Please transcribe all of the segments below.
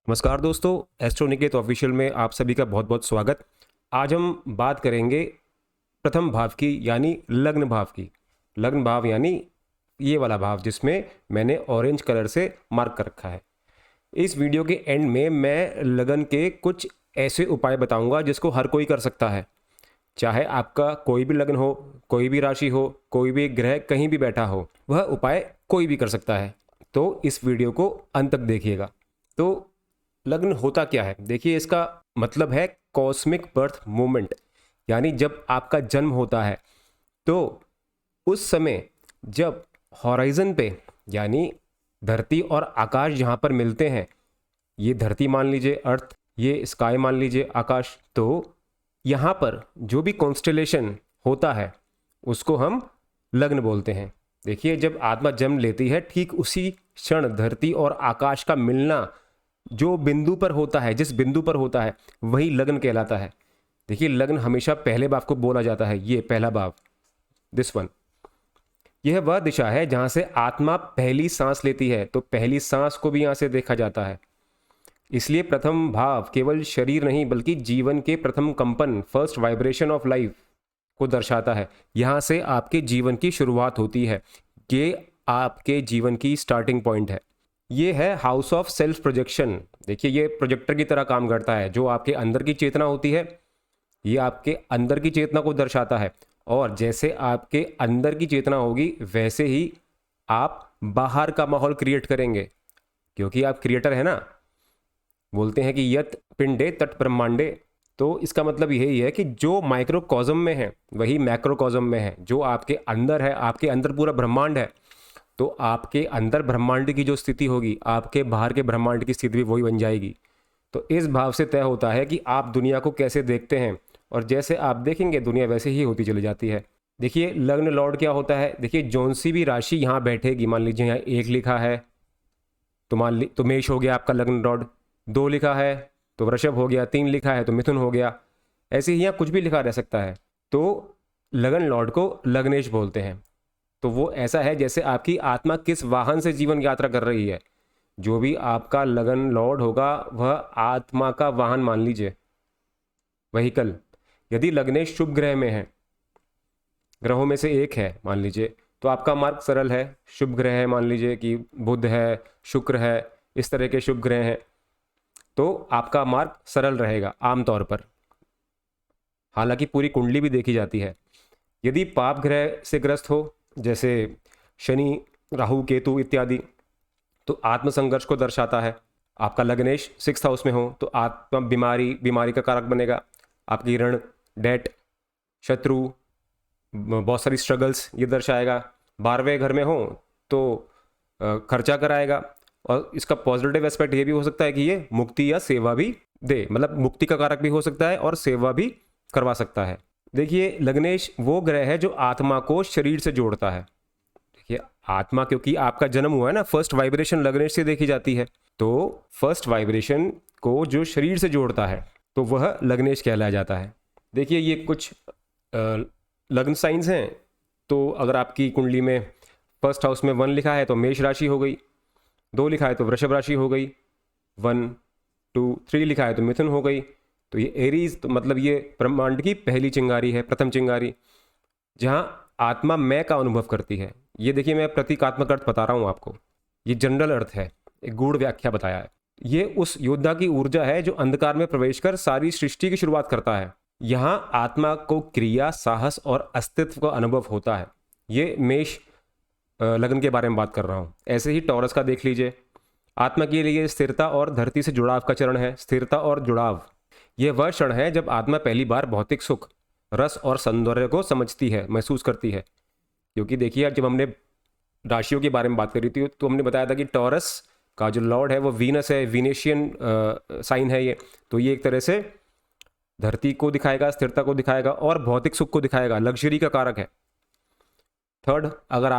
नमस्कार दोस्तों, एस्ट्रोनिकेत ऑफिशियल में आप सभी का बहुत बहुत स्वागत। आज हम बात करेंगे प्रथम भाव की यानी लग्न भाव की। लग्न भाव यानी ये वाला भाव जिसमें मैंने ऑरेंज कलर से मार्क कर रखा है। इस वीडियो के एंड में मैं लगन के कुछ ऐसे उपाय बताऊंगा जिसको हर कोई कर सकता है। चाहे आपका कोई भी लग्न हो, कोई भी राशि हो, कोई भी ग्रह कहीं भी बैठा हो, वह उपाय कोई भी कर सकता है। तो इस वीडियो को अंत तक देखिएगा। तो लग्न होता क्या है, देखिए इसका मतलब है कॉस्मिक बर्थ मोमेंट, यानी जब आपका जन्म होता है तो उस समय जब हॉराइजन पे यानी धरती और आकाश जहाँ पर मिलते हैं, ये धरती मान लीजिए अर्थ, ये स्काई मान लीजिए आकाश, तो यहाँ पर जो भी कॉन्स्टेलेशन होता है उसको हम लग्न बोलते हैं। देखिए जब आत्मा जन्म लेती है ठीक उसी क्षण धरती और आकाश का मिलना जो बिंदु पर होता है, जिस बिंदु पर होता है वही लग्न कहलाता है। देखिए लग्न हमेशा पहले भाव को बोला जाता है, ये पहला भाव, दिस वन। यह वह दिशा है जहां से आत्मा पहली सांस लेती है, तो पहली सांस को भी यहां से देखा जाता है। इसलिए प्रथम भाव केवल शरीर नहीं बल्कि जीवन के प्रथम कंपन, फर्स्ट वाइब्रेशन ऑफ लाइफ को दर्शाता है। यहां से आपके जीवन की शुरुआत होती है, ये आपके जीवन की स्टार्टिंग पॉइंट है। ये है हाउस ऑफ सेल्फ प्रोजेक्शन। देखिए ये प्रोजेक्टर की तरह काम करता है। जो आपके अंदर की चेतना होती है, ये आपके अंदर की चेतना को दर्शाता है, और जैसे आपके अंदर की चेतना होगी वैसे ही आप बाहर का माहौल क्रिएट करेंगे, क्योंकि आप क्रिएटर है ना। बोलते हैं कि यत पिंडे तट ब्रह्मांडे, तो इसका मतलब यही है कि जो माइक्रोकॉज्म में है वही मैक्रोकॉज्म में है। जो आपके अंदर है, आपके अंदर पूरा ब्रह्मांड है, तो आपके अंदर ब्रह्मांड की जो स्थिति होगी आपके बाहर के ब्रह्मांड की स्थिति भी वही बन जाएगी। तो इस भाव से तय होता है कि आप दुनिया को कैसे देखते हैं, और जैसे आप देखेंगे दुनिया वैसे ही होती चली जाती है। देखिए लग्न लॉर्ड क्या होता है, देखिए जौन सी भी राशि यहाँ बैठेगी, मान लीजिए यहाँ 1 लिखा है तो तो मेष हो गया आपका लग्न लॉर्ड। 2 लिखा है तो वृषभ हो गया। 3 लिखा है तो मिथुन हो गया। ऐसे ही यहाँ कुछ भी लिखा रह सकता है। तो लगन लॉर्ड को लग्नेश बोलते हैं। तो वो ऐसा है जैसे आपकी आत्मा किस वाहन से जीवन यात्रा कर रही है। जो भी आपका लगन लॉर्ड होगा वह आत्मा का वाहन मान लीजिए, व्हीकल। यदि लग्नेश शुभ ग्रह में है, ग्रहों में से एक है मान लीजिए, तो आपका मार्ग सरल है। शुभ ग्रह है, मान लीजिए कि बुध है, शुक्र है, इस तरह के शुभ ग्रह हैं, तो आपका मार्ग सरल रहेगा आमतौर पर। हालांकि पूरी कुंडली भी देखी जाती है। यदि पाप ग्रह से ग्रस्त हो, जैसे शनि, राहु, केतु इत्यादि, तो आत्मसंघर्ष को दर्शाता है। आपका लग्नेश 6th हाउस में हो तो आत्मा बीमारी का कारक बनेगा। आपकी ऋण, डेट, शत्रु, बहुत सारी स्ट्रगल्स ये दर्शाएगा। 12वें घर में हो तो खर्चा कराएगा। और इसका पॉजिटिव एस्पेक्ट ये भी हो सकता है कि ये मुक्ति या सेवा भी दे, मतलब मुक्ति का कारक भी हो सकता है और सेवा भी करवा सकता है। देखिए लग्नेश वो ग्रह है जो आत्मा को शरीर से जोड़ता है। देखिए आत्मा, क्योंकि आपका जन्म हुआ है ना, फर्स्ट वाइब्रेशन लग्नेश से देखी जाती है। तो फर्स्ट वाइब्रेशन को जो शरीर से जोड़ता है तो वह लग्नेश कहलाया जाता है। देखिए ये कुछ लग्न साइंस हैं। तो अगर आपकी कुंडली में फर्स्ट हाउस में 1 लिखा है तो मेष राशि हो गई। 2 लिखा है तो वृषभ राशि हो गई। 1, 2, 3 लिखा है तो मिथुन हो गई। तो ये एरीज, तो मतलब ये ब्रह्मांड की पहली चिंगारी है, प्रथम चिंगारी, जहां आत्मा मैं का अनुभव करती है। ये देखिए मैं प्रतीकात्मक अर्थ बता रहा हूं आपको, ये जनरल अर्थ है, एक गूढ़ व्याख्या बताया है। ये उस योद्धा की ऊर्जा है जो अंधकार में प्रवेश कर सारी सृष्टि की शुरुआत करता है। यहाँ आत्मा को क्रिया, साहस और अस्तित्व का अनुभव होता है। ये मेष लगन के बारे में बात कर रहा हूँ। ऐसे ही टॉरस का देख लीजिए। आत्मा के लिए स्थिरता और धरती से जुड़ाव का चरण है। स्थिरता और जुड़ाव, यह वह क्षण है जब आत्मा पहली बार भौतिक सुख, रस और सौंदर्य को समझती है, महसूस करती है। क्योंकि देखिए जब हमने राशियों के बारे में बात करी थी तो हमने बताया था कि टॉरस का जो लॉर्ड है वो वीनस है, वीनेशियन साइन है ये। तो ये एक तरह से धरती को दिखाएगा, स्थिरता को दिखाएगा और भौतिक सुख को दिखाएगा, लग्जरी का कारक है। थर्ड, अगर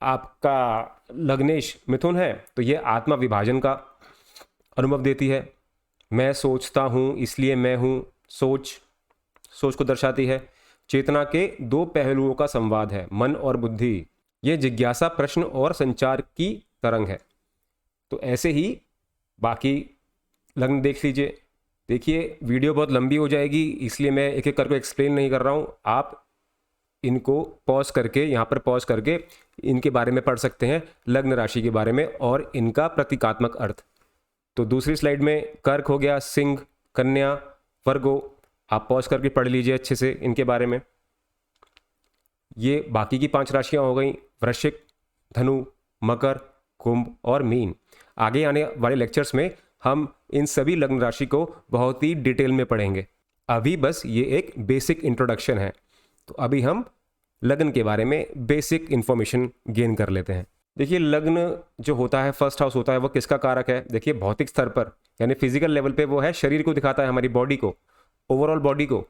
आपका लग्नेश मिथुन है तो ये आत्मा विभाजन का अनुभव देती है। मैं सोचता हूँ इसलिए मैं हूँ, सोच को दर्शाती है। चेतना के 2 पहलुओं का संवाद है, मन और बुद्धि। ये जिज्ञासा, प्रश्न और संचार की तरंग है। तो ऐसे ही बाकी लग्न देख लीजिए। देखिए वीडियो बहुत लंबी हो जाएगी, इसलिए मैं एक एक करके एक्सप्लेन नहीं कर रहा हूँ। आप इनको पॉज करके, यहाँ पर पॉज करके इनके बारे में पढ़ सकते हैं, लग्न राशि के बारे में और इनका प्रतीकात्मक अर्थ। तो दूसरी स्लाइड में कर्क हो गया, सिंह, कन्या, वर्गो, आप पॉज करके पढ़ लीजिए अच्छे से इनके बारे में। ये बाकी की 5 राशियां हो गई, वृश्चिक, धनु, मकर, कुंभ और मीन। आगे आने वाले लेक्चर्स में हम इन सभी लग्न राशि को बहुत ही डिटेल में पढ़ेंगे। अभी बस ये एक बेसिक इंट्रोडक्शन है। तो अभी हम लग्न के बारे में बेसिक इंफॉर्मेशन गेन कर लेते हैं। देखिए लग्न जो होता है, फर्स्ट हाउस होता है, वो किसका कारक है? देखिए भौतिक स्तर पर यानी फिजिकल लेवल पे वो है शरीर को दिखाता है, हमारी बॉडी को, ओवरऑल बॉडी को।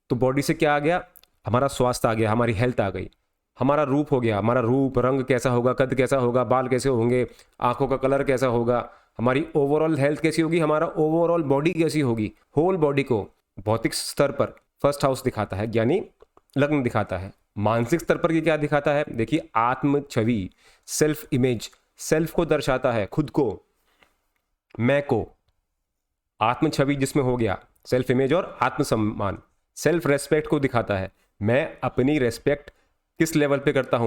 तो बॉडी से क्या आ गया? हमारा स्वास्थ्य आ गया, हमारी हेल्थ आ गई। हमारा रूप हो गया, हमारा रूप, रंग कैसा होगा, कद कैसा होगा, बाल कैसे होंगे, आंखों का कलर कैसा होगा, हमारी ओवरऑल हेल्थ कैसी होगी, हमारा ओवरऑल बॉडी कैसी होगी। होल बॉडी को भौतिक स्तर पर फर्स्ट हाउस दिखाता है, यानी लग्न दिखाता है। मानसिक स्तर पर ये क्या दिखाता है? देखिए आत्म छवि, सेल्फ इमेज, सेल्फ को दर्शाता है, खुद को, मैं को। आत्म छवि जिसमें हो गया सेल्फ इमेज और आत्मसम्मान, सेल्फ रेस्पेक्ट को दिखाता है। मैं अपनी रेस्पेक्ट किस लेवल पे करता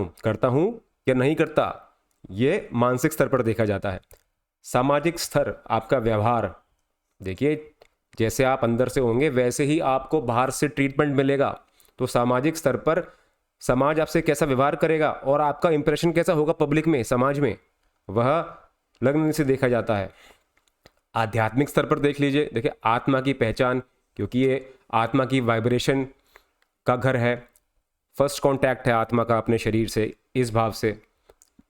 हूं या नहीं करता, ये मानसिक स्तर पर देखा जाता है। सामाजिक स्तर, आपका व्यवहार, देखिए जैसे आप अंदर से होंगे वैसे ही आपको बाहर से ट्रीटमेंट मिलेगा। तो सामाजिक स्तर पर समाज आपसे कैसा व्यवहार करेगा और आपका इंप्रेशन कैसा होगा पब्लिक में, समाज में, वह लग्न से देखा जाता है। आध्यात्मिक स्तर पर देख लीजिए, देखिए आत्मा की पहचान, क्योंकि ये आत्मा की वाइब्रेशन का घर है, फर्स्ट कांटेक्ट है आत्मा का अपने शरीर से, इस भाव से,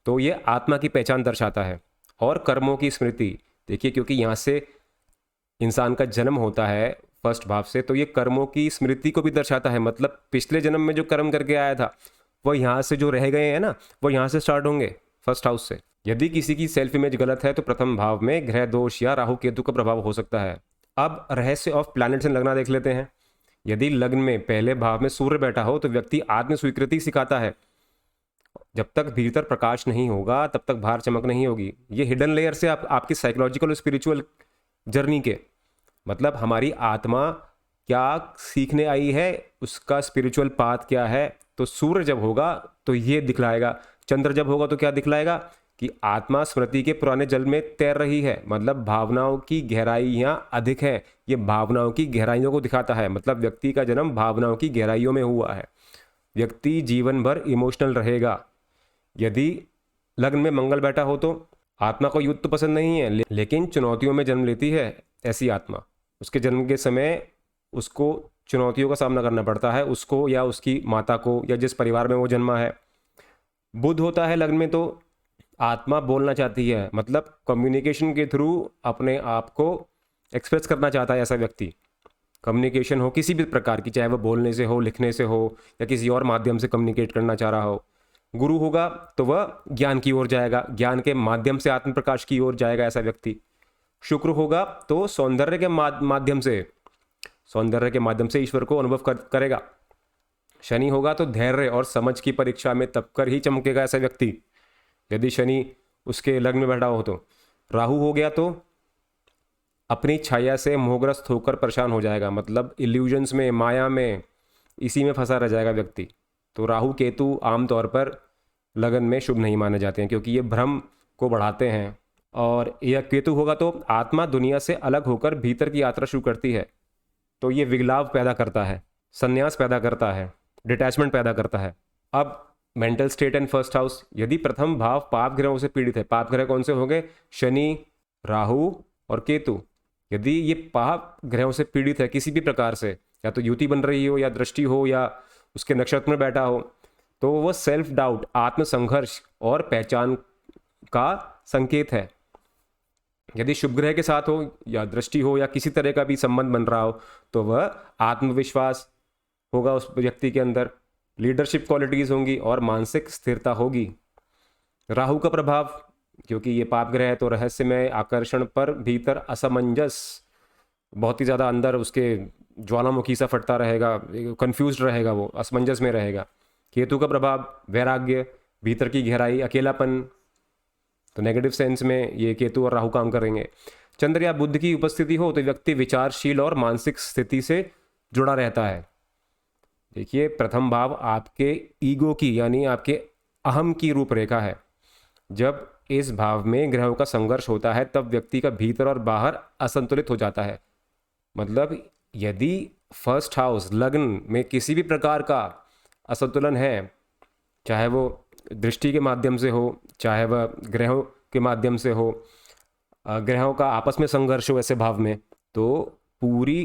तो ये आत्मा की पहचान दर्शाता है। और कर्मों की स्मृति, देखिए क्योंकि यहाँ से इंसान का जन्म होता है फर्स्ट भाव से, तो ये कर्मों की स्मृति को भी दर्शाता है। मतलब पिछले जन्म में जो कर्म करके आया था वो यहाँ से जो रह गए हैं ना, वो यहाँ से स्टार्ट होंगे फर्स्ट हाउस से। यदि किसी की सेल्फ इमेज गलत है तो प्रथम भाव में ग्रह दोष या राहु केतु का प्रभाव हो सकता है। अब रहस्य ऑफ प्लैनेट्स एंड लगना देख लेते हैं। यदि लग्न में पहले भाव में सूर्य बैठा हो तो व्यक्ति आत्म स्वीकृति सिखाता है। जब तक भीतर प्रकाश नहीं होगा तब तक बाहर चमक नहीं होगी। ये हिडन लेयर से आपकी साइकोलॉजिकल और स्पिरिचुअल जर्नी के, मतलब हमारी आत्मा क्या सीखने आई है, उसका स्पिरिचुअल पाथ क्या है। तो सूर्य जब होगा तो ये दिखलाएगा, चंद्र जब होगा तो क्या दिखलाएगा कि आत्मा स्मृति के पुराने जल में तैर रही है, मतलब भावनाओं की गहराइयाँ अधिक है। ये भावनाओं की गहराइयों को दिखाता है, मतलब व्यक्ति का जन्म भावनाओं की गहराइयों में हुआ है। व्यक्ति जीवन भर इमोशनल रहेगा। यदि लग्न में मंगल बैठा हो तो आत्मा को युद्ध तो पसंद नहीं है, लेकिन चुनौतियों में जन्म लेती है ऐसी आत्मा। उसके जन्म के समय उसको चुनौतियों का सामना करना पड़ता है, उसको या उसकी माता को या जिस परिवार में वो जन्मा है। बुध होता है लग्न में तो आत्मा बोलना चाहती है, मतलब कम्युनिकेशन के थ्रू अपने आप को एक्सप्रेस करना चाहता है ऐसा व्यक्ति। कम्युनिकेशन हो किसी भी प्रकार की, चाहे वो बोलने से हो, लिखने से हो या किसी और माध्यम से कम्युनिकेट करना चाह रहा हो। गुरु होगा तो वह ज्ञान की ओर जाएगा, ज्ञान के माध्यम से आत्म प्रकाश की ओर जाएगा ऐसा व्यक्ति। शुक्र होगा तो सौंदर्य के माध्यम से ईश्वर को अनुभव करेगा। शनि होगा तो धैर्य और समझ की परीक्षा में तब कर ही चमकेगा ऐसा व्यक्ति, यदि शनि उसके लग्न में बैठा हो तो। राहु हो गया तो अपनी छाया से मोहग्रस्त होकर परेशान हो जाएगा, मतलब इल्यूजन्स में, माया में, इसी में फंसा रह जाएगा व्यक्ति। तो राहु केतु आमतौर पर लगन में शुभ नहीं माने जाते हैं, क्योंकि ये भ्रम को बढ़ाते हैं। और यह केतु होगा तो आत्मा दुनिया से अलग होकर भीतर की यात्रा शुरू करती है, तो ये विगलाव पैदा करता है, संन्यास पैदा करता है, डिटैचमेंट पैदा करता है। अब mental state and first house, यदि प्रथम भाव पाप ग्रहों से पीड़ित है, पाप ग्रह कौन से होंगे? शनि, राहु और केतु। यदि ये पाप ग्रहों से पीड़ित है किसी भी प्रकार से, या तो युति बन रही हो या दृष्टि हो या उसके नक्षत्र में बैठा हो, तो वो सेल्फ डाउट, आत्मसंघर्ष और पहचान का संकेत है। यदि शुभ ग्रह के साथ हो या दृष्टि हो या किसी तरह का भी संबंध बन रहा हो तो वह आत्मविश्वास होगा उस व्यक्ति के अंदर, लीडरशिप क्वालिटीज होंगी और मानसिक स्थिरता होगी। राहु का प्रभाव, क्योंकि ये पाप ग्रह है तो रहस्यमय आकर्षण पर भीतर असमंजस, बहुत ही ज़्यादा अंदर उसके ज्वालामुखी सा फटता रहेगा, कंफ्यूज रहेगा, वो असमंजस में रहेगा। केतु का प्रभाव वैराग्य, भीतर की गहराई, अकेलापन, तो नेगेटिव सेंस में ये केतु और राहु काम करेंगे। चंद्र या बुध की उपस्थिति हो तो व्यक्ति विचारशील और मानसिक स्थिति से जुड़ा रहता है। देखिए प्रथम भाव आपके ईगो की यानी आपके अहम की रूपरेखा है। जब इस भाव में ग्रहों का संघर्ष होता है तब व्यक्ति का भीतर और बाहर असंतुलित हो जाता है। मतलब यदि फर्स्ट हाउस लग्न में किसी भी प्रकार का असंतुलन है, चाहे वो दृष्टि के माध्यम से हो, चाहे वह ग्रहों के माध्यम से हो, ग्रहों का आपस में संघर्ष हो ऐसे भाव में, तो पूरी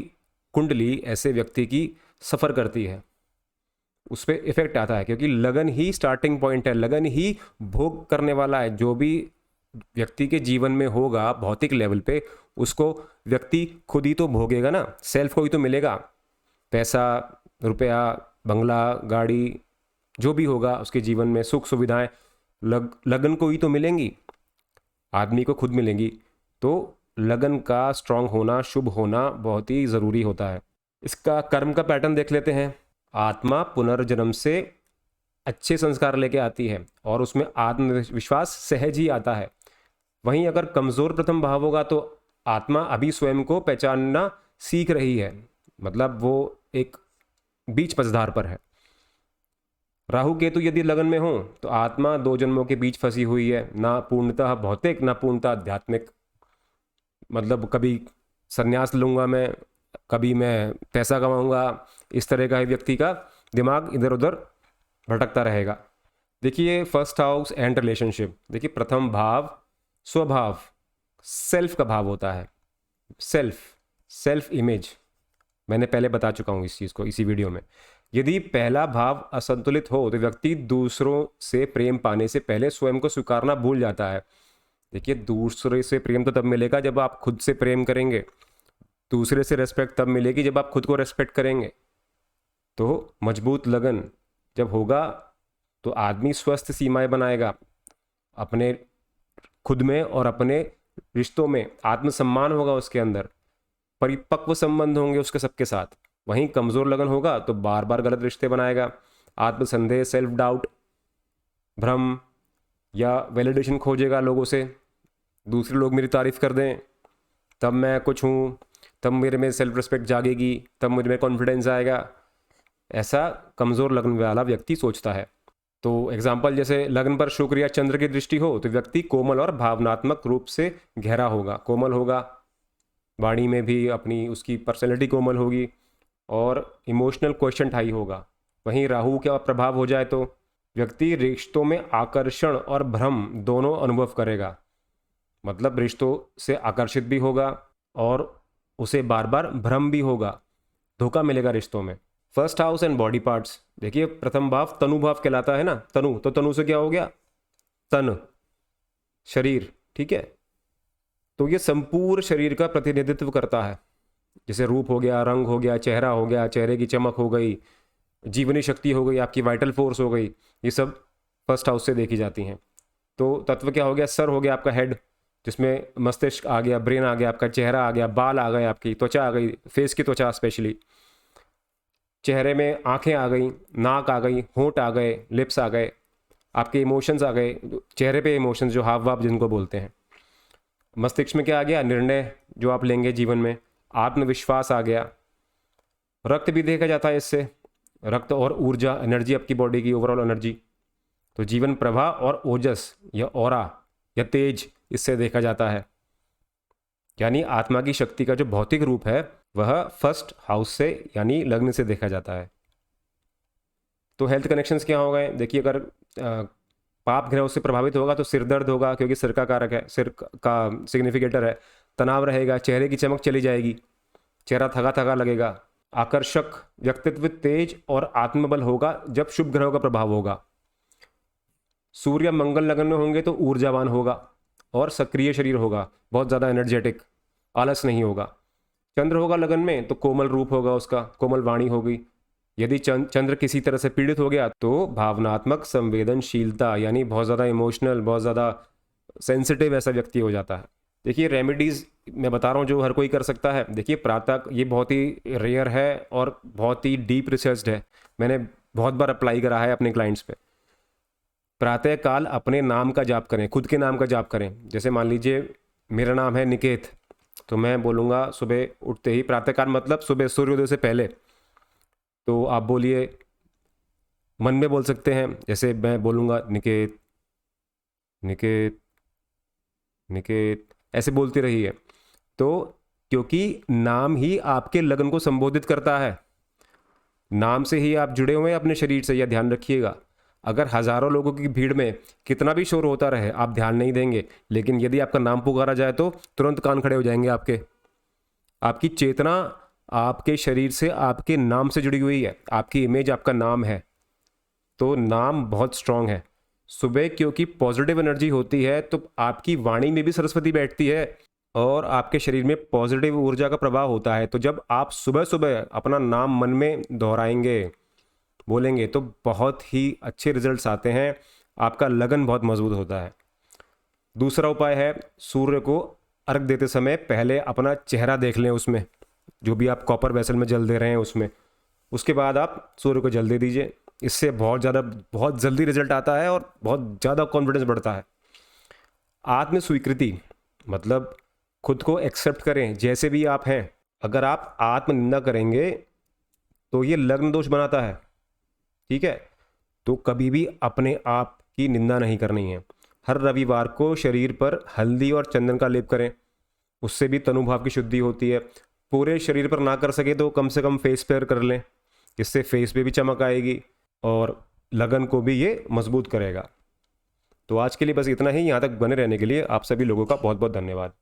कुंडली ऐसे व्यक्ति की सफ़र करती है, उस पर इफेक्ट आता है। क्योंकि लगन ही स्टार्टिंग पॉइंट है, लगन ही भोग करने वाला है। जो भी व्यक्ति के जीवन में होगा भौतिक लेवल पे, उसको व्यक्ति खुद ही तो भोगेगा ना, सेल्फ को ही तो मिलेगा। पैसा, रुपया, बंगला, गाड़ी, जो भी होगा उसके जीवन में सुख सुविधाएं लगन को ही तो मिलेंगी, आदमी को खुद मिलेंगी। तो लगन का स्ट्रांग होना, शुभ होना बहुत ही ज़रूरी होता है। इसका कर्म का पैटर्न देख लेते हैं। आत्मा पुनर्जन्म से अच्छे संस्कार लेके आती है और उसमें आत्मविश्वास सहज ही आता है। वहीं अगर कमज़ोर प्रथम भाव होगा तो आत्मा अभी स्वयं को पहचानना सीख रही है, मतलब वो एक बीच मझधार पर है। राहु केतु यदि लगन में हो तो आत्मा दो जन्मों के बीच फंसी हुई है, ना पूर्णतः भौतिक ना पूर्णतः आध्यात्मिक। मतलब कभी संन्यास लूँगा मैं, कभी मैं पैसा कमाऊँगा, इस तरह का ही व्यक्ति का दिमाग इधर उधर भटकता रहेगा। देखिए फर्स्ट हाउस एंड रिलेशनशिप। देखिए प्रथम भाव स्वभाव, सेल्फ का भाव होता है। सेल्फ इमेज मैंने पहले बता चुका हूँ इस चीज़ को इसी वीडियो में। यदि पहला भाव असंतुलित हो तो व्यक्ति दूसरों से प्रेम पाने से पहले स्वयं को स्वीकारना भूल जाता है। देखिए दूसरे से प्रेम तो तब मिलेगा जब आप खुद से प्रेम करेंगे, दूसरे से रेस्पेक्ट तब मिलेगी जब आप खुद को रेस्पेक्ट करेंगे। तो मजबूत लगन जब होगा तो आदमी स्वस्थ सीमाएं बनाएगा अपने खुद में और अपने रिश्तों में, आत्मसम्मान होगा उसके अंदर, परिपक्व संबंध होंगे उसके सबके साथ। वहीं कमज़ोर लगन होगा तो बार बार गलत रिश्ते बनाएगा, आत्मसंदेह, सेल्फ डाउट, भ्रम या वैलिडेशन खोजेगा लोगों से। दूसरे लोग मेरी तारीफ़ कर दें तब मैं कुछ हूँ, तब मेरे में सेल्फ रिस्पेक्ट जागेगी, तब मुझ में कॉन्फिडेंस आएगा। ऐसा कमज़ोर लगन वाला व्यक्ति सोचता है। तो एग्जाम्पल जैसे लगन पर शुक्र या चंद्र की दृष्टि हो तो व्यक्ति कोमल और भावनात्मक रूप से गहरा होगा, कोमल होगा, वाणी में भी अपनी उसकी पर्सनैलिटी कोमल होगी और इमोशनल क्वेश्चन हाई होगा। वहीं राहु का प्रभाव हो जाए तो व्यक्ति रिश्तों में आकर्षण और भ्रम दोनों अनुभव करेगा। मतलब रिश्तों से आकर्षित भी होगा और उसे बार बार भ्रम भी होगा, धोखा मिलेगा रिश्तों में। First house and body parts. देखिए प्रथम भाव तनु भाव कहलाता है ना, तनु, तो तनु से क्या हो गया, तन, शरीर, ठीक है। तो ये संपूर्ण शरीर का प्रतिनिधित्व करता है। जैसे रूप हो गया, रंग हो गया, चेहरा हो गया, चेहरे की चमक हो गई, जीवनी शक्ति हो गई, आपकी वाइटल फोर्स हो गई, ये सब फर्स्ट हाउस से देखी जाती हैं। तो तत्व क्या हो गया, सर हो गया आपका हेड, जिसमें मस्तिष्क आ गया, ब्रेन आ गया, आपका चेहरा आ गया, बाल आ गए, आपकी त्वचा आ गई, फेस की त्वचा स्पेशली, चेहरे में आंखें आ गई, नाक आ गई, होंठ आ गए, लिप्स आ गए, आपके इमोशंस आ गए, चेहरे पे इमोशंस जो हाव भाव जिनको बोलते हैं। मस्तिष्क में क्या आ गया, निर्णय जो आप लेंगे जीवन में, आत्मविश्वास आ गया। रक्त भी देखा जाता है इससे, रक्त और ऊर्जा, एनर्जी, आपकी बॉडी की ओवरऑल एनर्जी। तो जीवन प्रवाह और ओजस या ऑरा या तेज इससे देखा जाता है। यानी आत्मा की शक्ति का जो भौतिक रूप है वह फर्स्ट हाउस से यानी लग्न से देखा जाता है। तो हेल्थ कनेक्शंस क्या हो गए, देखिए अगर पाप ग्रहों से प्रभावित होगा तो सिर दर्द होगा, क्योंकि सिर का कारक है, सिर का सिग्निफिकेटर है। तनाव रहेगा, चेहरे की चमक चली जाएगी, चेहरा थका थका लगेगा। आकर्षक व्यक्तित्व, तेज और आत्मबल होगा जब शुभ ग्रहों का प्रभाव होगा। सूर्य मंगल लगन में होंगे तो ऊर्जावान होगा और सक्रिय शरीर होगा, बहुत ज़्यादा एनर्जेटिक, आलस नहीं होगा। चंद्र होगा लगन में तो कोमल रूप होगा उसका, कोमल वाणी होगी। यदि चंद्र किसी तरह से पीड़ित हो गया तो भावनात्मक संवेदनशीलता यानी बहुत ज़्यादा इमोशनल, बहुत ज़्यादा सेंसिटिव ऐसा व्यक्ति हो जाता है। देखिए रेमेडीज़ मैं बता रहा हूँ जो हर कोई कर सकता है। देखिए प्रातः, ये बहुत ही रेयर है और बहुत ही डीप रिसर्च्ड है, मैंने बहुत बार अप्लाई करा है अपने क्लाइंट्स पे। प्रातः काल अपने नाम का जाप करें, खुद के नाम का जाप करें। जैसे मान लीजिए मेरा नाम है निकेत, तो मैं बोलूँगा सुबह उठते ही, प्रातःकाल मतलब सुबह सूर्योदय से पहले। तो आप बोलिए, मन में बोल सकते हैं, जैसे मैं बोलूँगा निकेत निकेत निकेत, ऐसे बोलते रहिए। तो क्योंकि नाम ही आपके लगन को संबोधित करता है, नाम से ही आप जुड़े हुए हैं अपने शरीर से, यह ध्यान रखिएगा। अगर हजारों लोगों की भीड़ में कितना भी शोर होता रहे, आप ध्यान नहीं देंगे, लेकिन यदि आपका नाम पुकारा जाए तो तुरंत कान खड़े हो जाएंगे आपके। आपकी चेतना आपके शरीर से, आपके नाम से जुड़ी हुई है, आपकी इमेज आपका नाम है। तो नाम बहुत स्ट्रांग है। सुबह क्योंकि पॉजिटिव एनर्जी होती है, तो आपकी वाणी में भी सरस्वती बैठती है और आपके शरीर में पॉजिटिव ऊर्जा का प्रभाव होता है। तो जब आप सुबह सुबह अपना नाम मन में दोहराएंगे, बोलेंगे, तो बहुत ही अच्छे रिजल्ट्स आते हैं, आपका लगन बहुत मजबूत होता है। दूसरा उपाय है, सूर्य को अर्घ देते समय पहले अपना चेहरा देख लें, उसमें जो भी आप कॉपर वेसल में जल दे रहे हैं उसमें, उसके बाद आप सूर्य को जल दे दीजिए। इससे बहुत जल्दी रिजल्ट आता है और बहुत ज़्यादा कॉन्फिडेंस बढ़ता है। आत्म स्वीकृति मतलब खुद को एक्सेप्ट करें जैसे भी आप हैं। अगर आप आत्म निंदा करेंगे तो ये लग्न दोष बनाता है, ठीक है। तो कभी भी अपने आप की निंदा नहीं करनी है। हर रविवार को शरीर पर हल्दी और चंदन का लेप करें, उससे भी तनुभाव की शुद्धि होती है। पूरे शरीर पर ना कर सके तो कम से कम फेस पर कर लें, इससे फेस पे भी चमक आएगी और लगन को भी ये मजबूत करेगा। तो आज के लिए बस इतना ही। यहाँ तक बने रहने के लिए आप सभी लोगों का बहुत बहुत धन्यवाद।